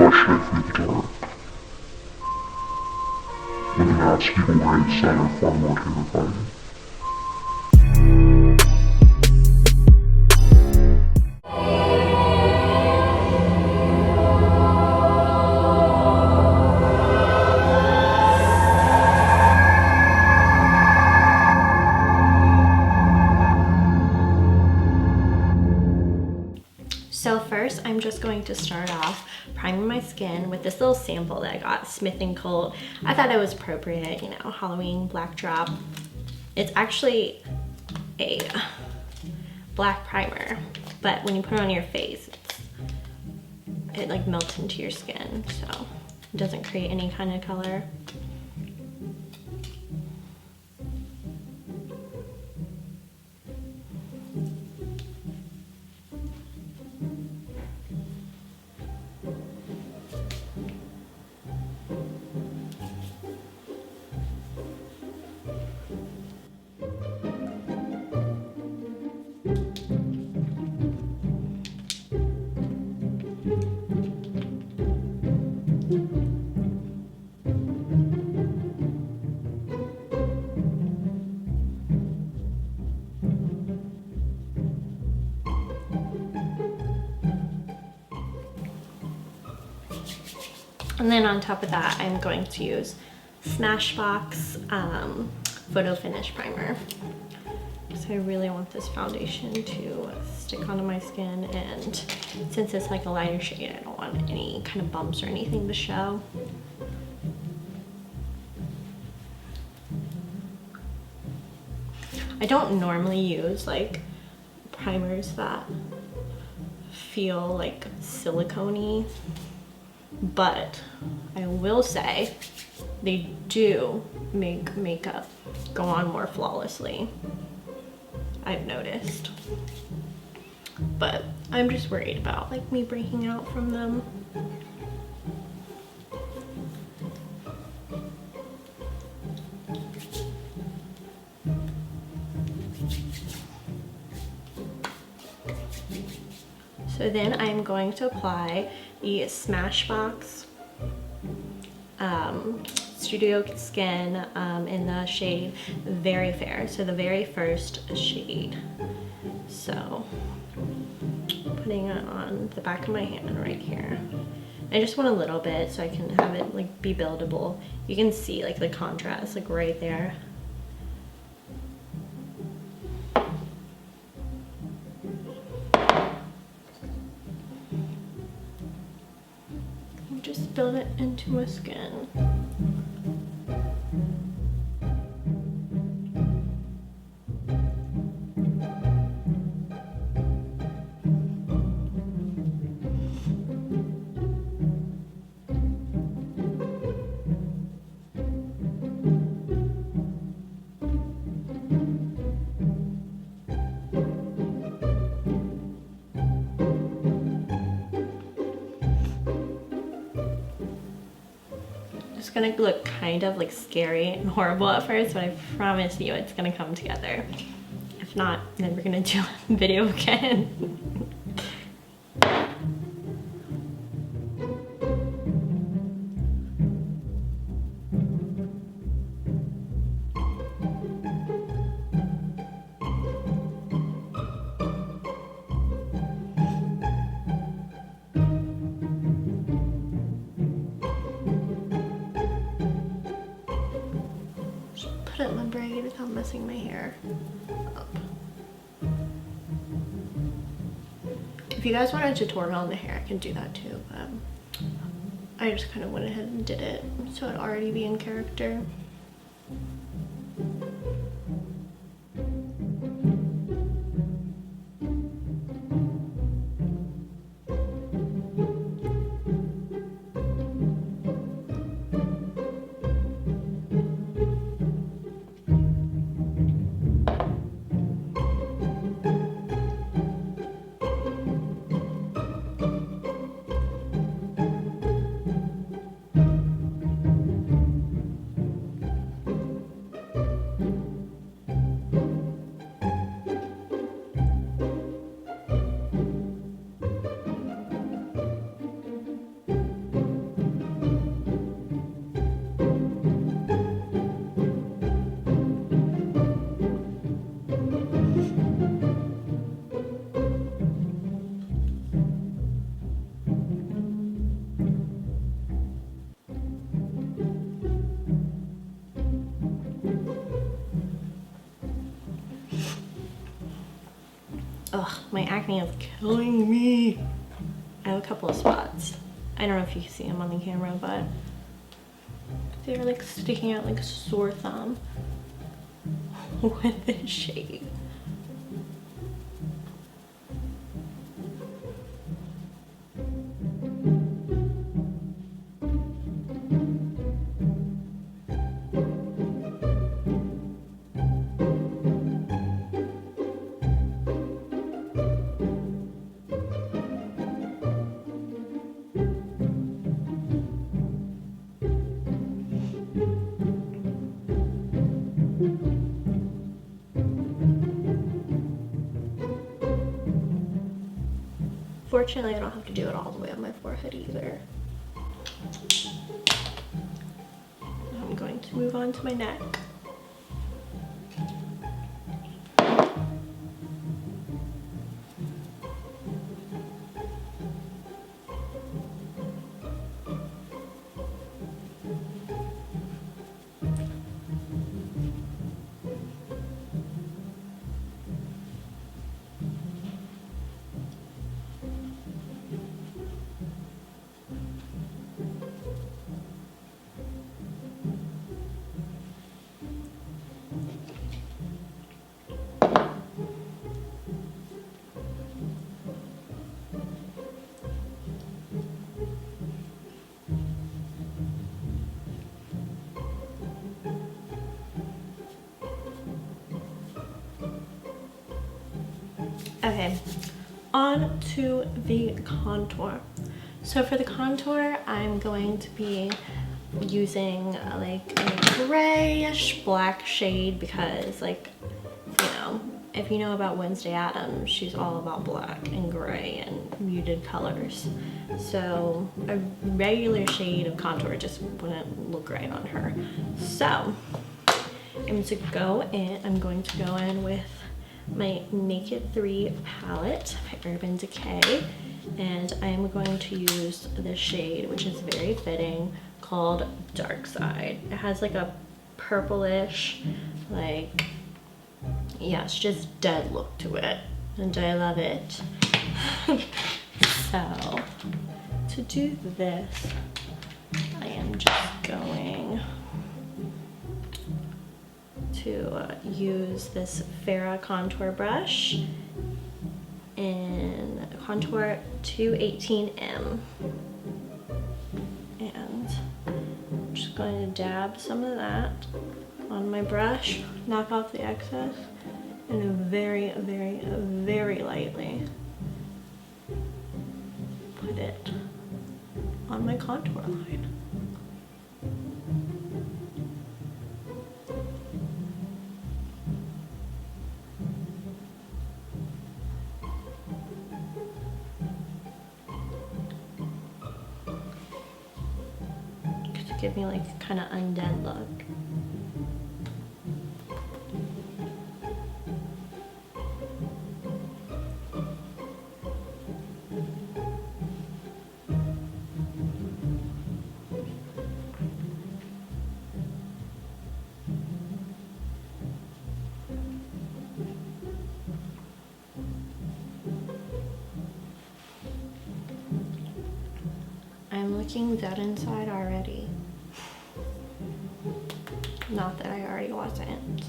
flashlight through the dark. When the maps people wear inside are far more terrifying. So first, I'm just going to start off priming my skin with this little sample that I got, Smith & Co. I thought it was appropriate, you know, Halloween Blackdrop. It's actually a black primer, but when you put it on your face, it like melts into your skin, so it doesn't create any kind of color. And then on top of that, I'm going to use Smashbox Photo Finish Primer. So I really want this foundation to stick onto my skin, and since it's like a lighter shade, I don't want any kind of bumps or anything to show. I don't normally use like primers that feel like silicone-y, but I will say they do make makeup go on more flawlessly, I've noticed. But I'm just worried about like me breaking out from them. So then I'm going to apply the Smashbox Studio Skin in the shade Very Fair. So the very first shade. So putting it on the back of my hand right here. I just want a little bit so I can have it like be buildable. You can see like the contrast like right there. Just build it into my skin. It's gonna look kind of like scary and horrible at first, but I promise you it's gonna come together. If not, then we're gonna do a video again. Put it in my braid without messing my hair up. If you guys want a tutorial on the hair, I can do that too, but I just kind of went ahead and did it so it'd already be in character. Ugh, my acne is killing me. I have a couple of spots. I don't know if you can see them on the camera, but they're like sticking out like a sore thumb with this shade. Fortunately, I don't have to do it all the way on my forehead either. I'm going to move on to my neck. Okay, on to the contour. So for the contour, I'm going to be using like a grayish black shade because, like, you know, if you know about Wednesday Addams, she's all about black and gray and muted colors. So a regular shade of contour just wouldn't look right on her. So I'm going to go in with my Naked 3 palette by Urban Decay, and I am going to use this shade, which is very fitting, called Darkside. It has like a purplish, like, yeah, it's just dead look to it, and I love it. So to do this, I am just going to use this Farrah contour brush in contour 218M, and I'm just going to dab some of that on my brush, knock off the excess, and very, very, very lightly put it on my contour line. Give me like kind of undead look. I'm looking dead inside already. Not that I already wasn't.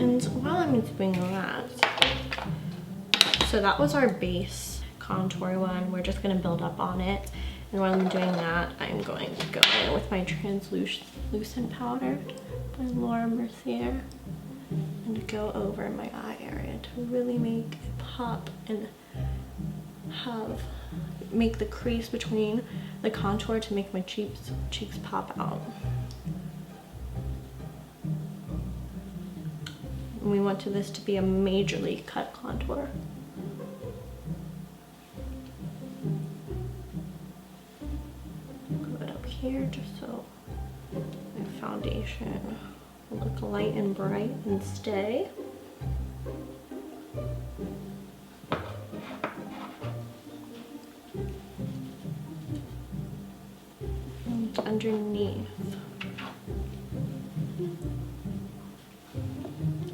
And while I'm doing that, so that was our base contour one. We're just gonna build up on it. And while I'm doing that, I'm going to go in with my translucent powder by Mercier and go over my eye area to really make it pop and make the crease between the contour to make my cheeks pop out. And we want this to be a majorly cut contour. Put it up here just so my foundation will look light and bright and stay. And underneath,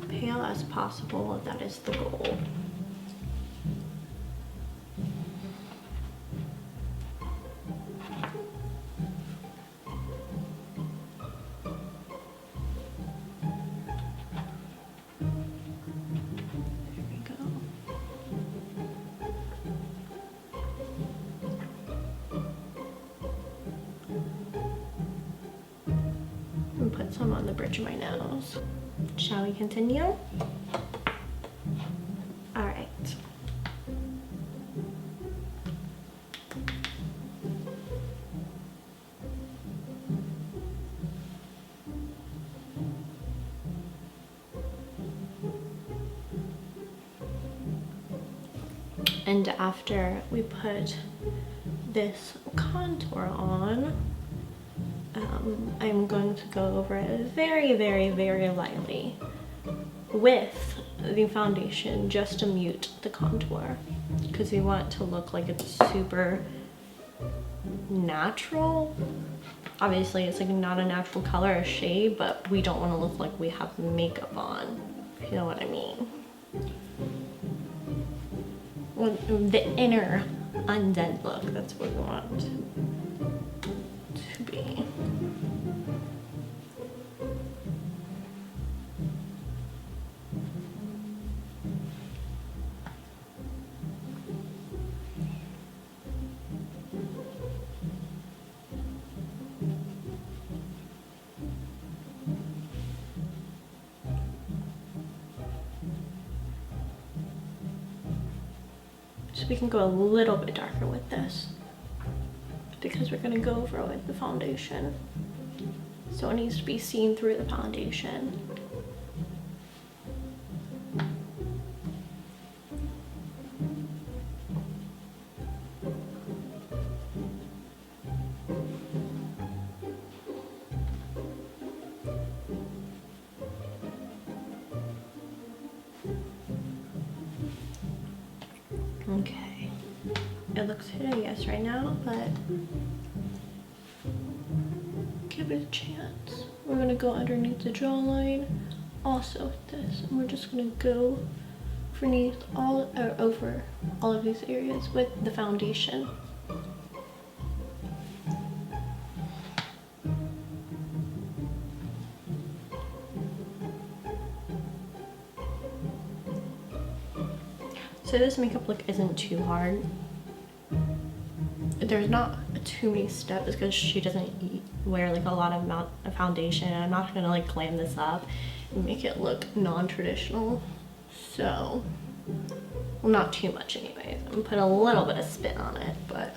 pale as possible, that is the goal. Put some on the bridge of my nose. Shall we continue? All right. And after we put this contour on, I'm going to go over it very, very, very lightly with the foundation just to mute the contour, because we want it to look like it's super natural. Obviously it's like not a natural color or shade, but we don't want to look like we have makeup on, if you know what I mean. Well, the inner undead look, that's what we want to be. So we can go a little bit darker with this because we're going to go over it with the foundation. So it needs to be seen through the foundation. Okay, it looks hideous right now, but give it a chance. We're gonna go underneath the jawline also with this, and we're just gonna go underneath all or over all of these areas with the foundation. So this makeup look isn't too hard. There's not too many steps because she doesn't wear like a lot of amount of foundation. I'm not gonna like glam this up and make it look non-traditional. So, well, not too much anyways. I'm gonna put a little bit of spin on it, but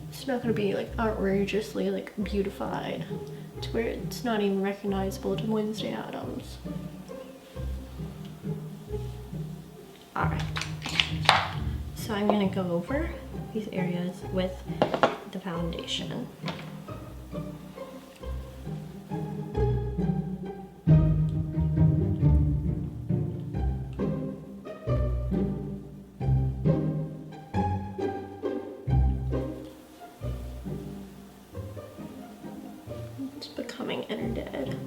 it's not gonna be like outrageously like beautified to where it's not even recognizable to Wednesday Addams. All right. So I'm gonna go over these areas with the foundation. It's becoming Undead.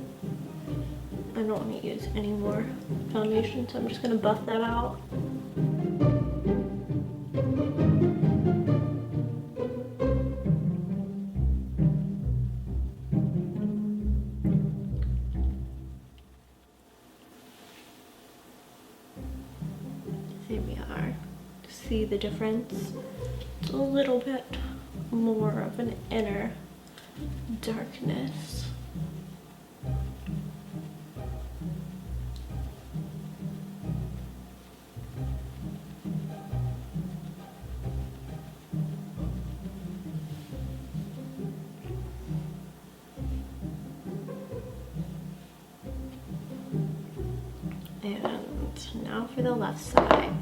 I don't want to use any more foundation, so I'm just gonna buff that out. Here we are. See the difference? It's a little bit more of an inner darkness. And now for the left side.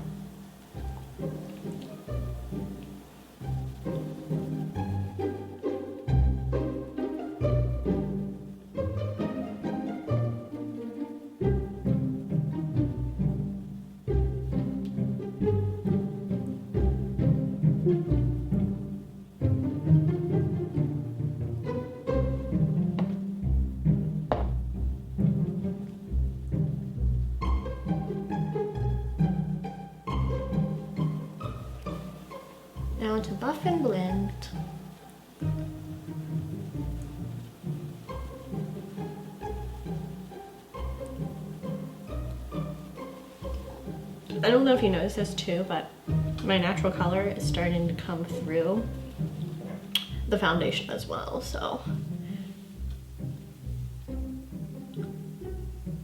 Now to buff and blend. I don't know if you noticed this too, but my natural color is starting to come through the foundation as well, so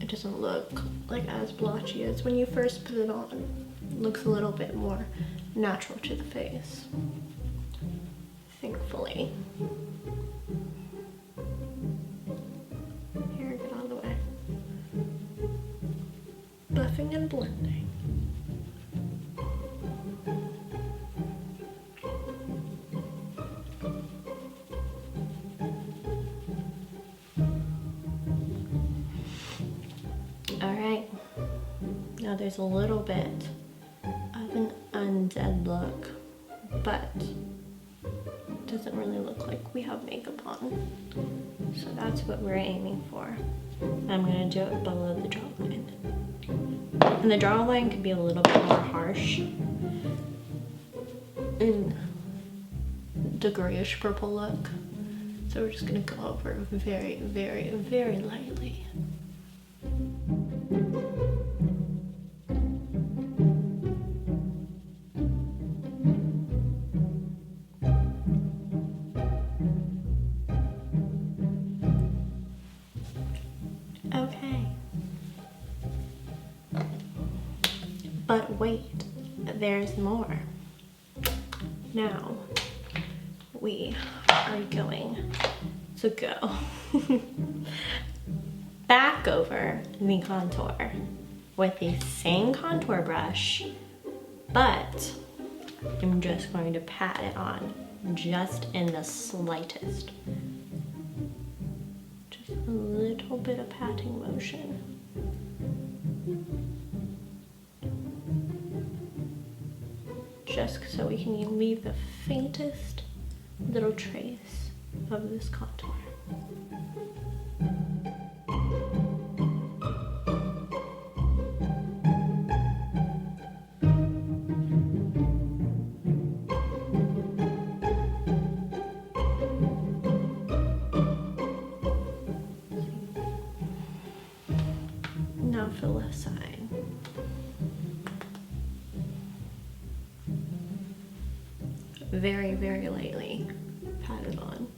it doesn't look like as blotchy as when you first put it on. It looks a little bit more natural to the face, thankfully. Here, get out of the way. Buffing and blending. Alright, now there's a little bit of an undead look, but it doesn't really look like we have makeup on. So that's what we're aiming for. I'm going to do it below the jawline. And the jawline could be a little bit more harsh in the grayish purple look. So we're just going to go over very, very, very lightly. Okay. But wait, there's more. Now, we are going to go back over the contour with the same contour brush, but I'm just going to pat it on just in the slightest. Just a little bit of patting motion. Just so we can leave the faintest little trace of this contour. Now for the left side. Very, very lightly pat it on.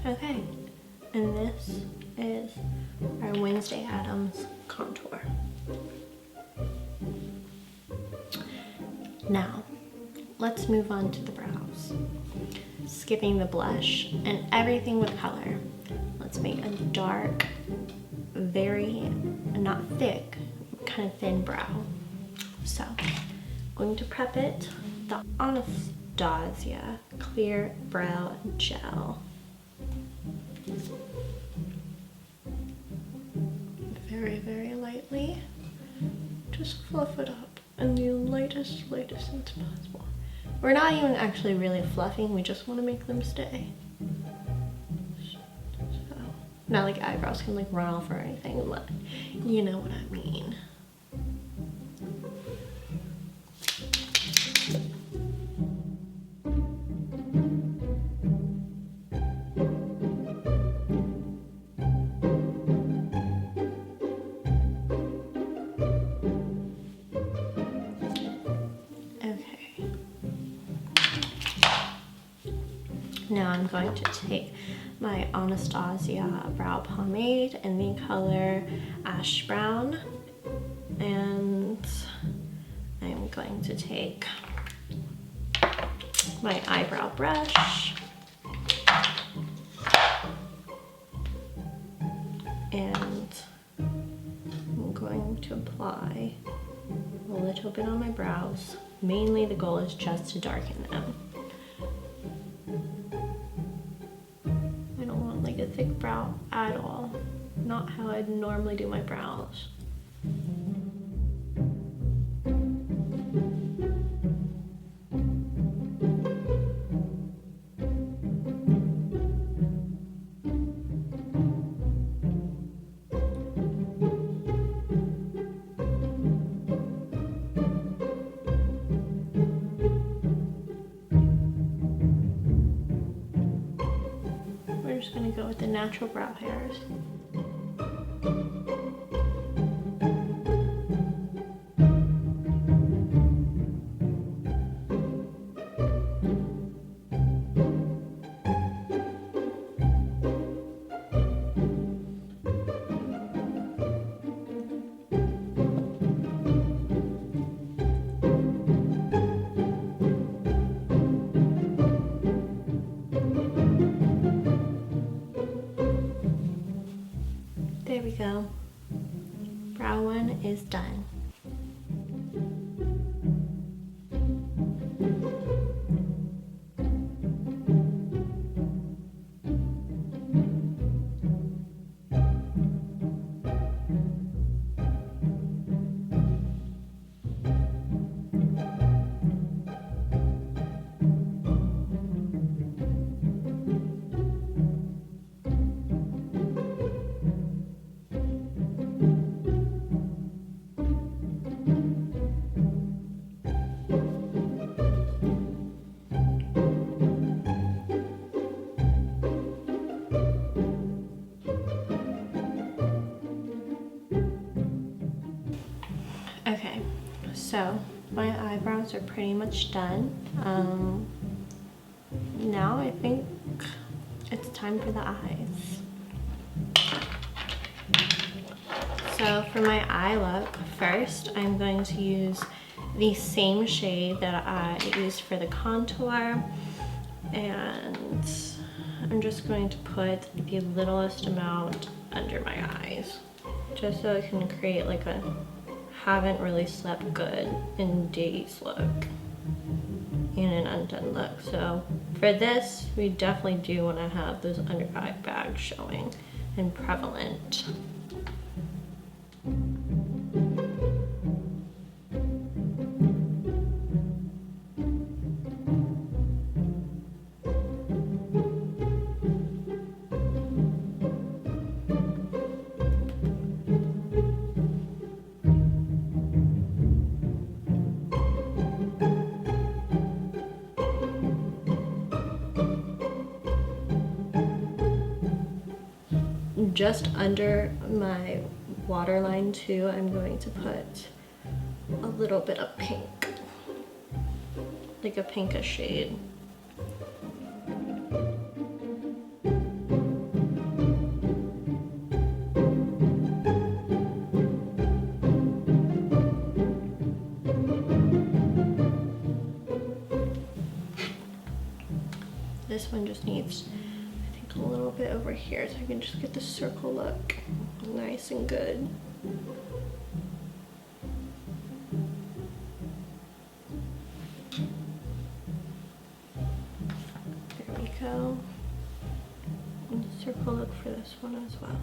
Okay, and this is our Wednesday Addams contour. Now, let's move on to the brows. Skipping the blush and everything with color. Let's make a dark, very, not thick, kind of thin brow. So, going to prep it, the Anastasia Clear Brow Gel. Very, very lightly, just fluff it up in the lightest sense possible. We're not even actually really fluffing, we just want to make them stay. So, not like eyebrows can like run off or anything, but you know what I mean. Now I'm going to take my Anastasia brow pomade in the color Ash Brown, and I'm going to take my eyebrow brush and I'm going to apply a little bit on my brows. Mainly the goal is just to darken them. I don't want like a thick brow at all. Not how I'd normally do my brows. We're just gonna go with the natural brow hairs. There we go. Brow one is done. Okay, so my eyebrows are pretty much done. Now I think it's time for the eyes. So for my eye look, first I'm going to use the same shade that I used for the contour, and I'm just going to put the littlest amount under my eyes, just so it can create like a haven't really slept good in days look in an undone look. So for this, we definitely do want to have those under eye bags showing and prevalent. Just under my waterline too, I'm going to put a little bit of pink, like a pinkish shade. This one just needs a little bit over here so I can just get the circle look nice and good. There we go. And circle look for this one as well.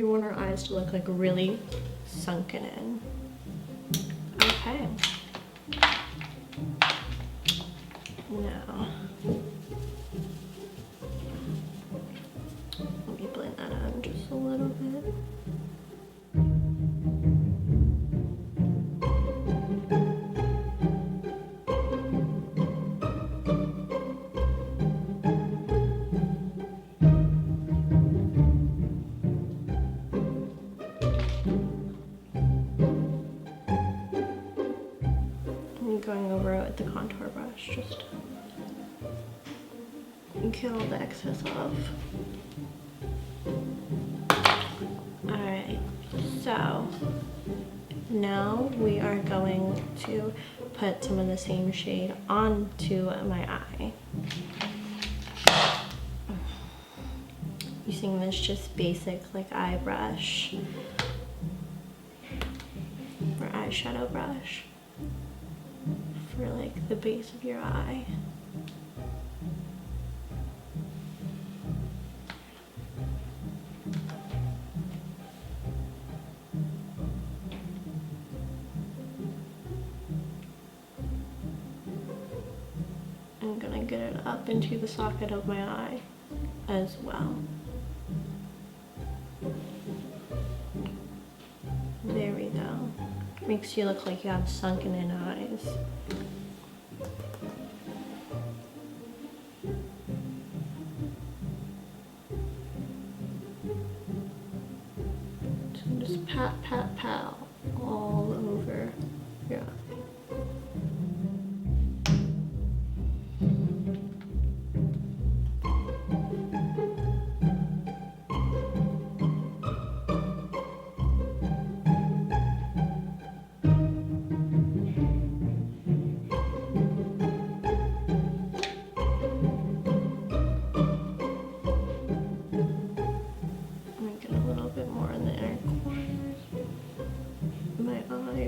We want our eyes to look like really sunken in. Okay. Now, let me blend that out just a little bit. Going over it with the contour brush, just get all the excess off. Alright, so now we are going to put some of the same shade onto my eye. Using this just basic like eye brush or eyeshadow brush for like the base of your eye. I'm gonna get it up into the socket of my eye as well. There we go. Makes you look like you have sunken in eyes. So just pat, pat, pat all over your eye.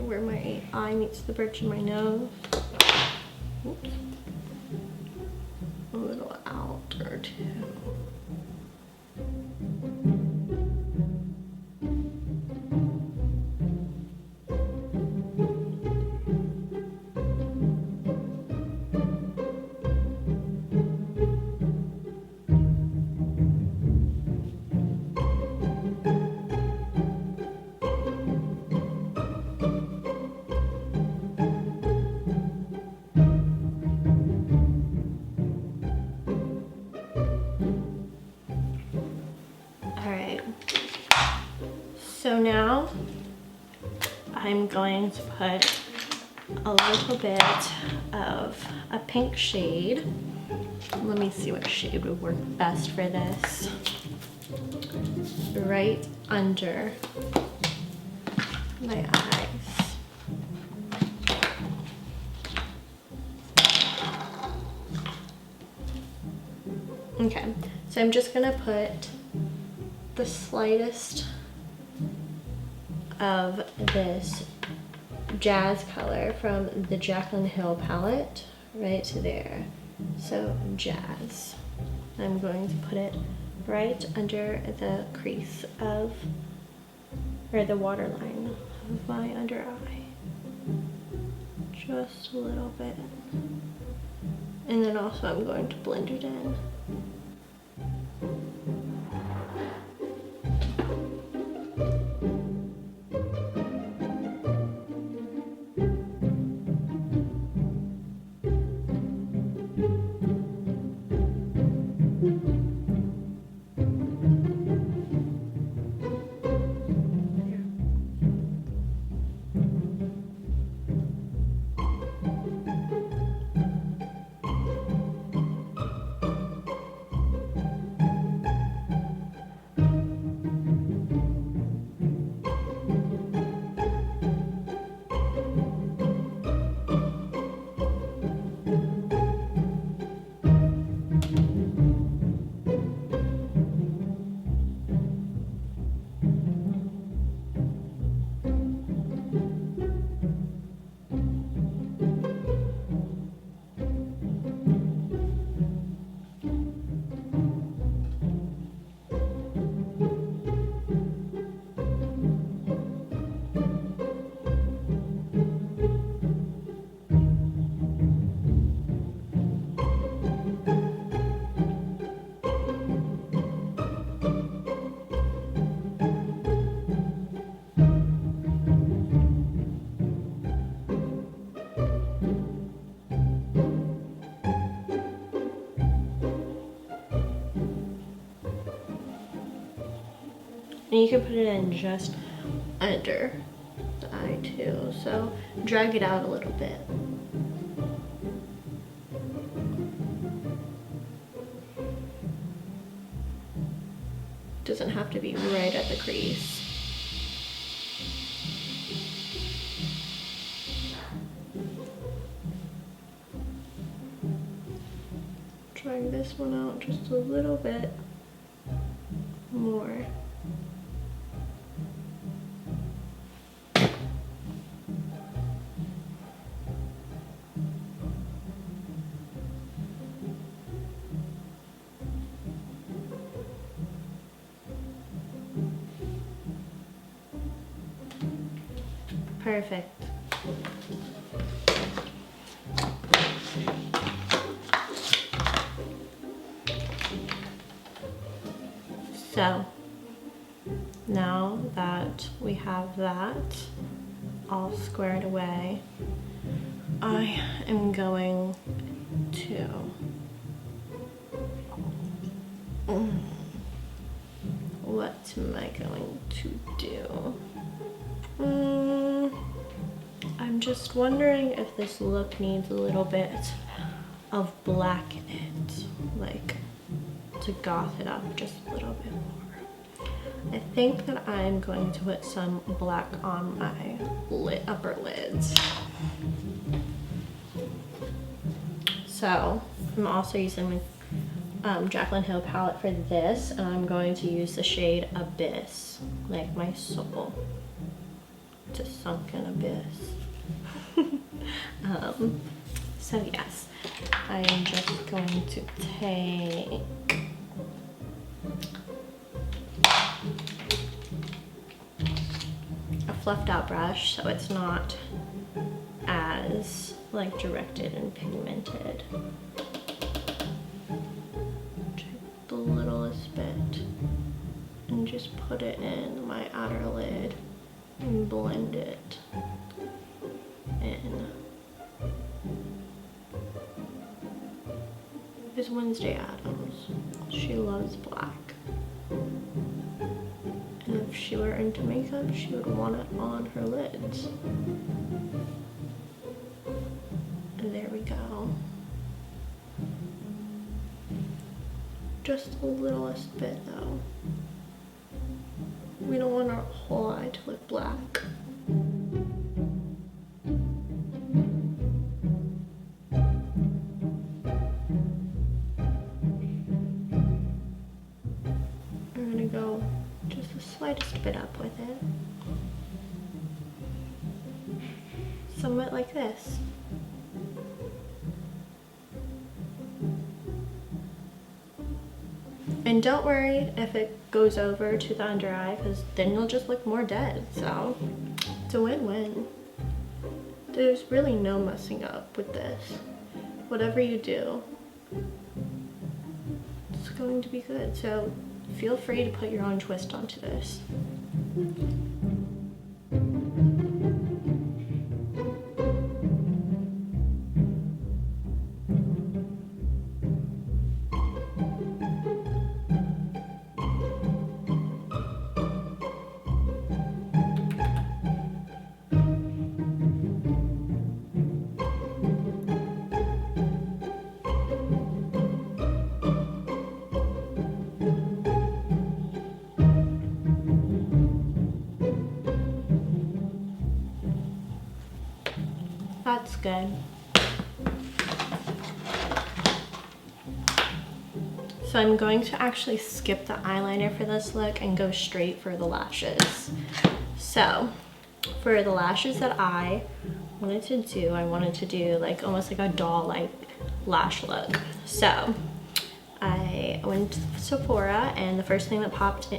Where my eye meets the bridge of my nose. Oops. A little out or two. So now I'm going to put a little bit of a pink shade. Let me see what shade would work best for this. Right under my eyes. Okay, so I'm just gonna put the slightest of this jazz color from the Jaclyn Hill palette right to there. So jazz. I'm going to put it right under the crease of, or the waterline of my under eye. Just a little bit. And then also I'm going to blend it in. And you can put it in just under the eye too. So drag it out a little bit. Doesn't have to be right at the crease. Drag this one out just a little bit more. Perfect. So now that we have that all squared away, I am going to what am I going to do? I'm just wondering if this look needs a little bit of black in it, like to goth it up just a little bit more. I think that I'm going to put some black on my upper lids. So I'm also using my Jaclyn Hill palette for this, and I'm going to use the shade Abyss, like my soul. It's a sunken abyss. So yes, I am just going to take a fluffed out brush so it's not as like directed and pigmented. Take the littlest bit and just put it in my outer lid and blend it in. Is Wednesday Addams. She loves black. And if she were into makeup, she would want it on her lids. And there we go. Just the littlest bit though. We don't want our whole eye to look black. I'm gonna go just the slightest bit up with it. Somewhat like this. And don't worry if it goes over to the under eye, because then you'll just look more dead. So it's a win-win. There's really no messing up with this. Whatever you do, it's going to be good. So feel free to put your own twist onto this. That's good. So I'm going to actually skip the eyeliner for this look and go straight for the lashes. So for the lashes that I wanted to do like almost like a doll-like lash look. So I went to Sephora, and the first thing that popped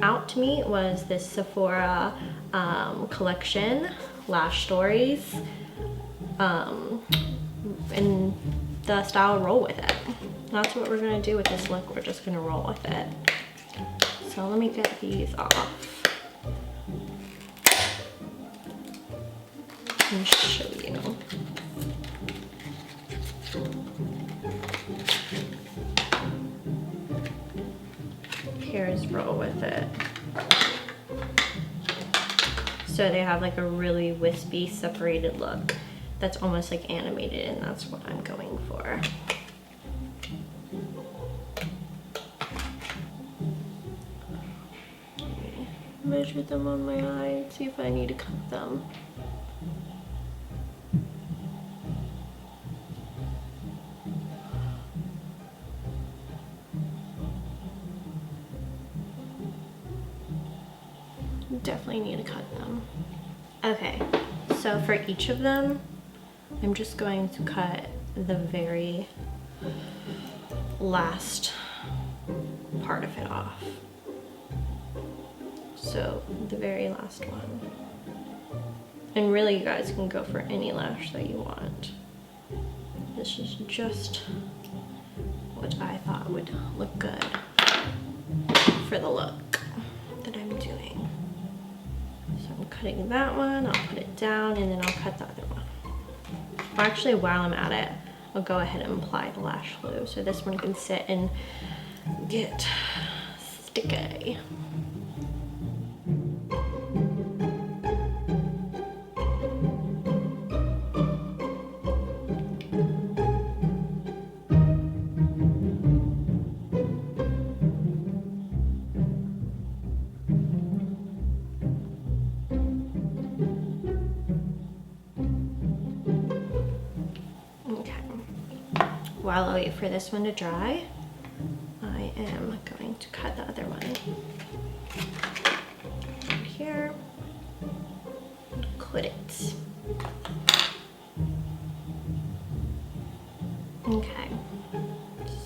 out to me was this Sephora collection, Lash Stories. And the style Roll With It. That's what we're gonna do with this look. We're just gonna roll with it. So let me get these off and show you. Here's Roll With It. So they have like a really wispy, separated look that's almost like animated, and that's what I'm going for. Measure them on my eye and see if I need to cut them. Definitely need to cut them. Okay, so for each of them, I'm just going to cut the very last part of it off. So the very last one. And really you guys can go for any lash that you want. This is just what I thought would look good for the look that I'm doing. So I'm cutting that one, I'll put it down, and then I'll cut the other one. Actually, while I'm at it, I'll go ahead and apply the lash glue so this one can sit and get sticky. While I wait for this one to dry, I am going to cut the other one. Right here, cut it. Okay,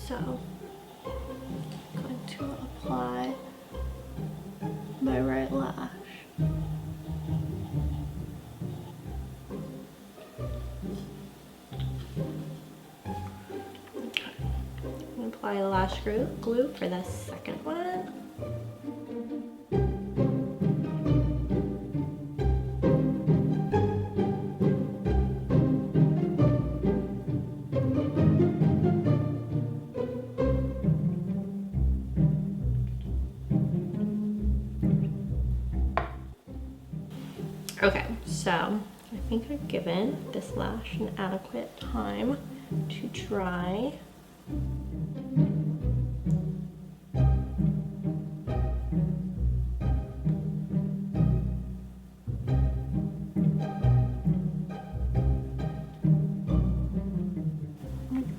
so I'm going to apply my right lash. Apply the lash glue for the second one. Okay, so I think I've given this lash an adequate time to dry.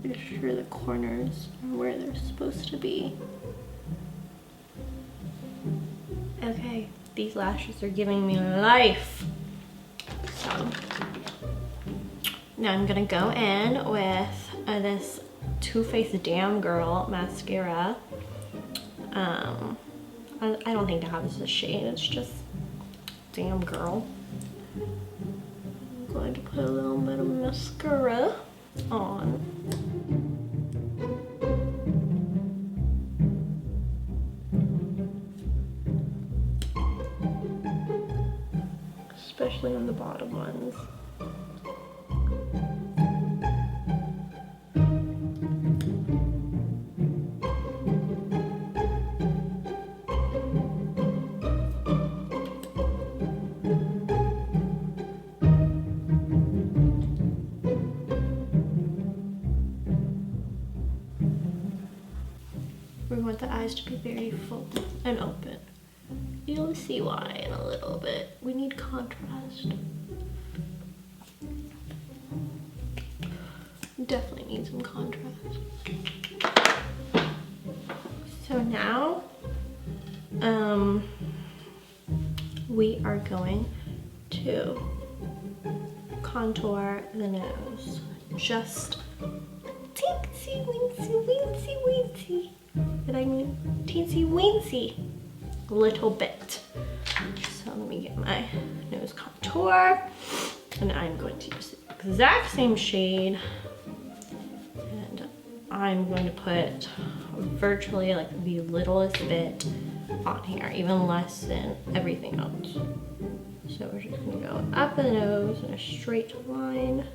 Make sure the corners are where they're supposed to be. Okay, these lashes are giving me life. So now I'm gonna go in with this Too Faced Damn Girl mascara. I don't think to have this as a shade, it's just Damn Girl. I'm going to put a little bit of mascara on. Especially on the bottom ones. We want the eyes to be very full and open. You'll see why in a little bit. We need contrast. Definitely need some contrast. So now, we are going to contour the nose. Just teensy weensy weensy weensy. Did I mean teensy weensy? Little bit. So let me get my nose contour, and I'm going to use the exact same shade, and I'm going to put virtually like the littlest bit on here, even less than everything else. So we're just gonna go up the nose in a straight line.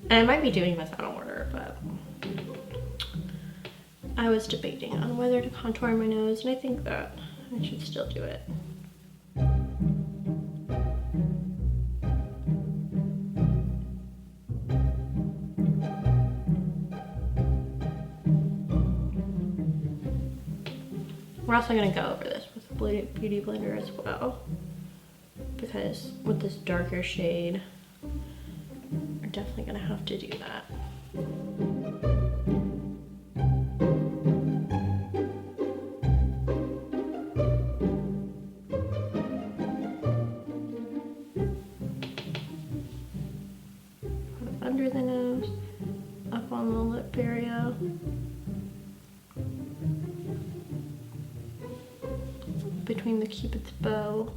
And I might be doing this out of order, but I was debating on whether to contour my nose, and I think that I should still do it. We're also going to go over this with the Beauty Blender as well, because with this darker shade, we're definitely going to have to do that. Under the nose, up on the lip area. Between the Cupid's bow.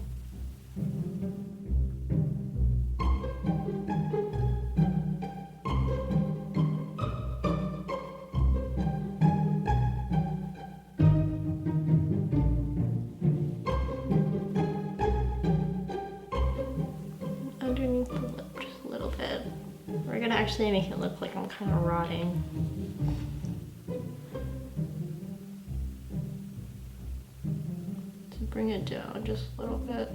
Underneath the lip just a little bit. We're gonna actually make it look like I'm kind of rotting. Bring it down just a little bit.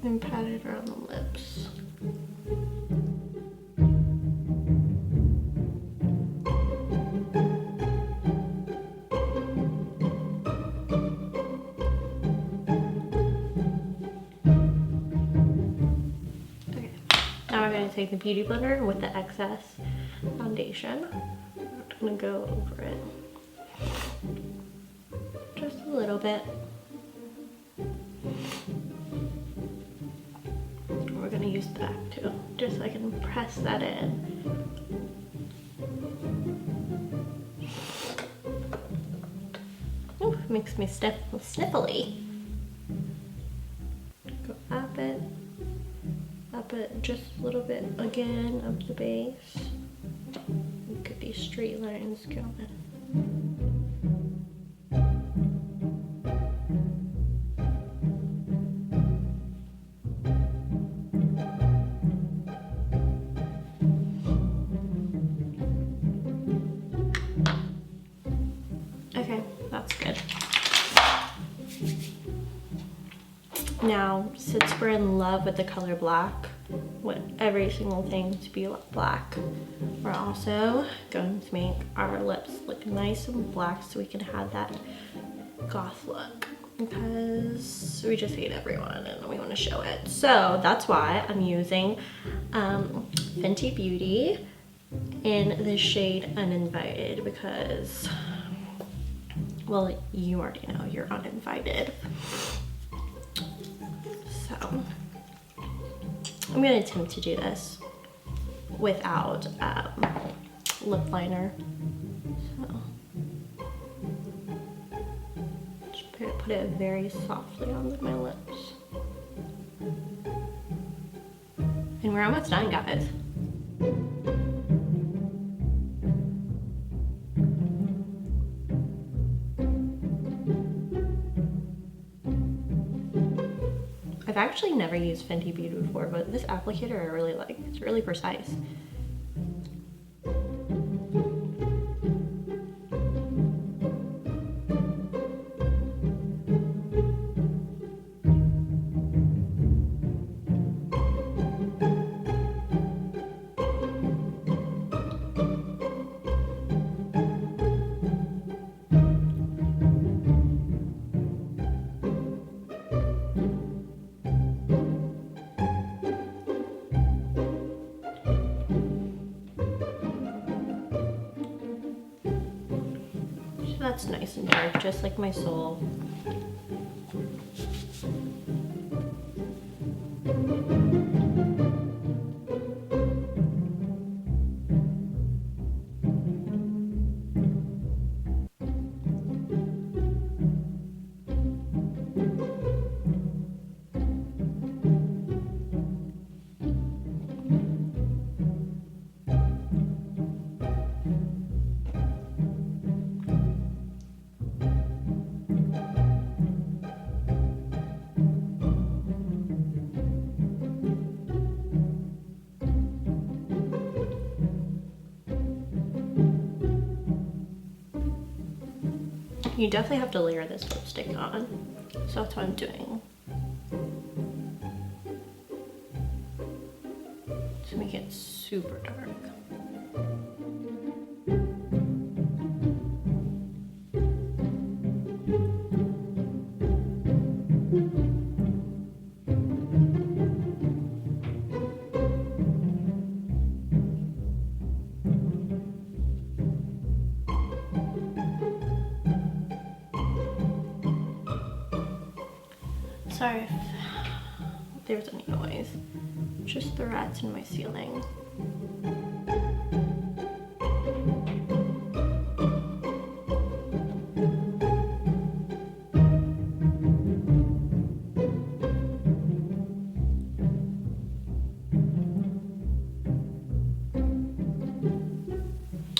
And pat it around the lips. Take the Beauty Blender with the excess foundation. I'm gonna go over it just a little bit. We're gonna use the back too, just so I can press that in. Ooh, makes me sniffly. Go up it. Up it just a little bit again, up the base. Look at these straight lines going. Okay, that's good. Now, since we're in love with the color black, want every single thing to be black, we're also going to make our lips look nice and black so we can have that goth look, because we just hate everyone and we want to show it. So that's why I'm using Fenty Beauty in the shade Uninvited, because, well, you already know you're uninvited. So I'm gonna attempt to do this without lip liner. So just put it very softly on my lips. And we're almost done, guys. I've actually never used Fenty Beauty before, but this applicator I really like. It's really precise. That's nice and dark, just like my soul. You definitely have to layer this lipstick on. So that's what I'm doing. To make it super dark. Sorry if there's any noise. Just the rats in my ceiling.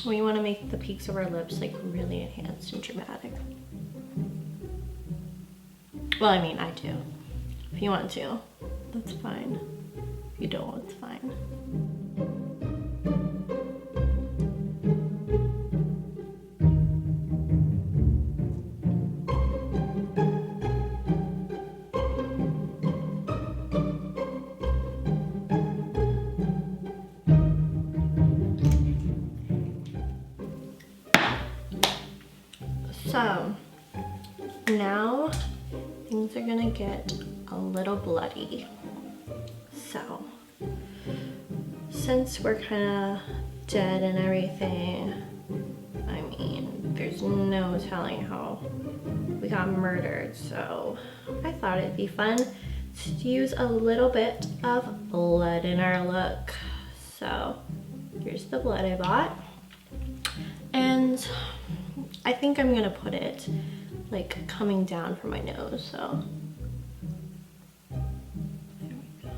We want to make the peaks of our lips like really enhanced and dramatic. Well, I mean, I do. If you want to, that's fine. If you don't, it's fine. So, now things are gonna get a little bloody. So, since we're kind of dead and everything, I mean, there's no telling how we got murdered, so I thought it'd be fun to use a little bit of blood in our look. So, here's the blood I bought. And I think I'm gonna put it like coming down from my nose, so. There we go.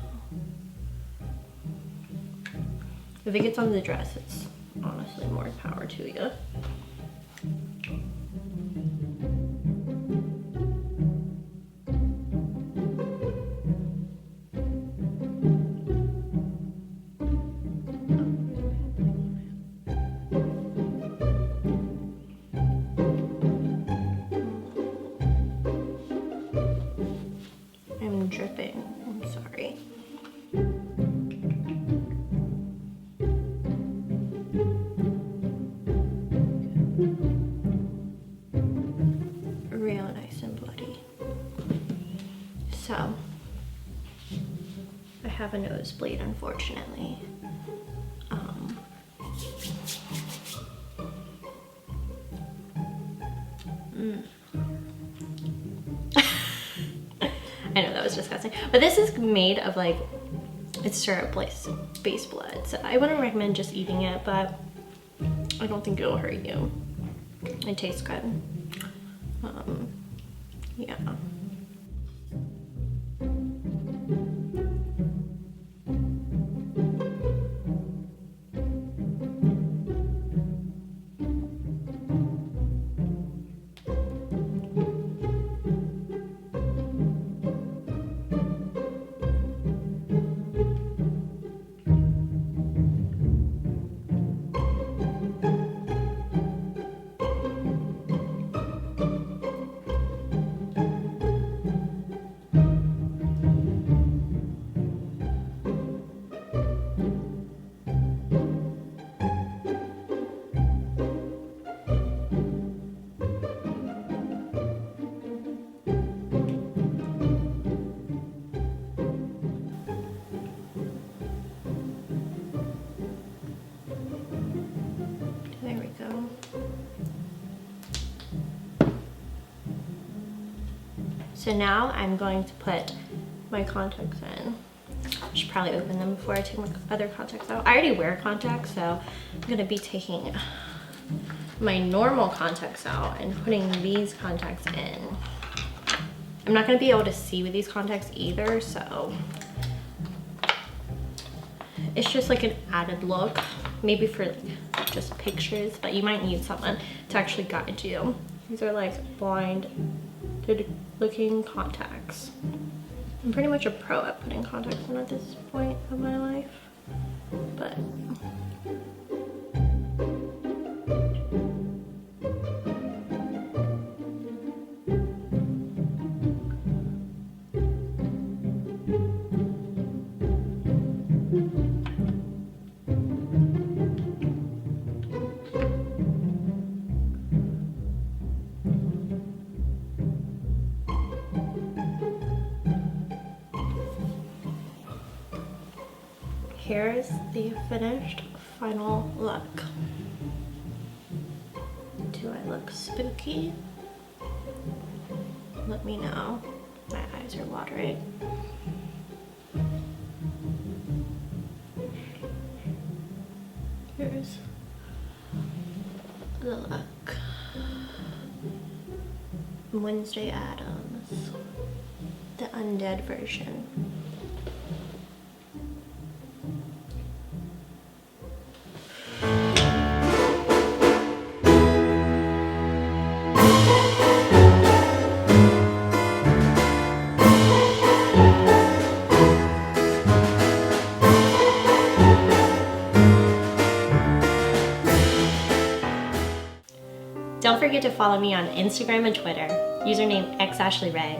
If it gets on the dress, it's honestly more power to you. I'm dripping, I'm sorry. Real nice and bloody. So, I have a nosebleed, unfortunately. I know that was disgusting, but this is made of like, it's syrup-based blood, so I wouldn't recommend just eating it, but I don't think it'll hurt you. It tastes good. Yeah. There we go. So now I'm going to put my contacts in. I should probably open them before I take my other contacts out. I already wear contacts, so I'm gonna be taking my normal contacts out and putting these contacts in. I'm not gonna be able to see with these contacts either, so it's just like an added look, maybe for like just pictures, but you might need someone to actually guide you. These are like blind looking contacts. I'm pretty much a pro at putting contacts in at this point of my life, but finished final look. Do I look spooky? Let me know. My eyes are watering. Here's the look. Wednesday Addams, the Undead version. Don't forget to follow me on Instagram and Twitter, username xAshleyRay.